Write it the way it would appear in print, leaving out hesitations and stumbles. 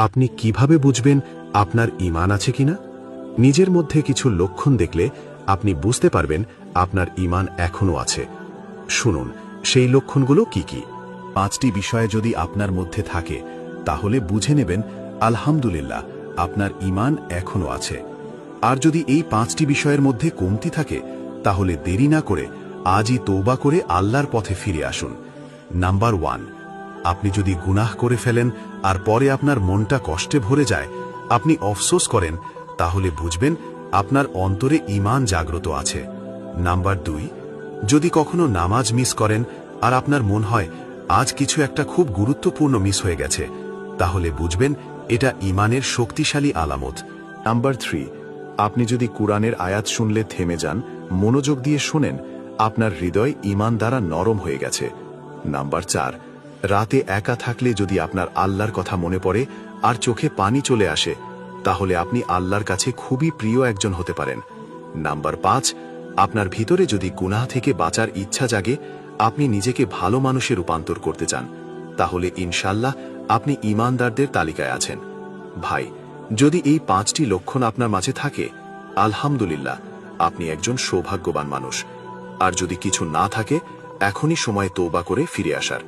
আপনি কিভাবে বুঝবেন আপনার ঈমান আছে কিনা? নিজের মধ্যে কিছু লক্ষণ দেখলে আপনি বুঝতে পারবেন আপনার ঈমান এখনও আছে। শুনুন সেই লক্ষণগুলো কি কি। 5টি বিষয়ে যদি আপনার মধ্যে থাকে তাহলে বুঝে নেবেন আলহামদুলিল্লাহ আপনার ঈমান এখনও আছে। আর যদি এই 5টি বিষয়ের মধ্যে কমতি থাকে তাহলে দেরি না করে আজই তওবা করে আল্লাহর পথে ফিরে আসুন। নাম্বার 1, আপনি যদি গুনাহ করে ফেলেন আর পরে আপনার মনটা কষ্টে ভরে যায়, আপনি আফসোস করেন, তাহলে বুঝবেন আপনার অন্তরে ঈমান জাগ্রত আছে। নাম্বার 2, যদি কখনো নামাজ মিস করেন আর আপনার মন হয় আজ কিছু একটা খুব গুরুত্বপূর্ণ মিস হয়ে গেছে, তাহলে বুঝবেন এটা ঈমানের শক্তিশালী আলামত। নাম্বার 3, আপনি যদি কুরআনের আয়াত শুনলে থেমে যান, মনোযোগ দিয়ে শোনেন, আপনার হৃদয় ঈমান দ্বারা নরম হয়ে গেছে। নাম্বার 4, রাতে একা থাকলে যদি আপনার আল্লাহর কথা মনে পড়ে আর চোখে পানি চলে আসে, তাহলে আপনি আল্লাহর কাছে খুবই প্রিয় একজন হতে পারেন। নাম্বার 5, আপনার ভিতরে যদি গুনাহ থেকে বাঁচার ইচ্ছা জাগে, আপনি নিজেকে ভালো মানুষে রূপান্তর করতে চান, তাহলে ইনশাল্লাহ আপনি ঈমানদারদের তালিকায় আছেন। ভাই, যদি এই 5টি লক্ষণ আপনার মাঝে থাকে, আলহামদুলিল্লাহ আপনি একজন সৌভাগ্যবান মানুষ। আর যদি কিছু না থাকে, এখনই সময় তওবা করে ফিরে আসার।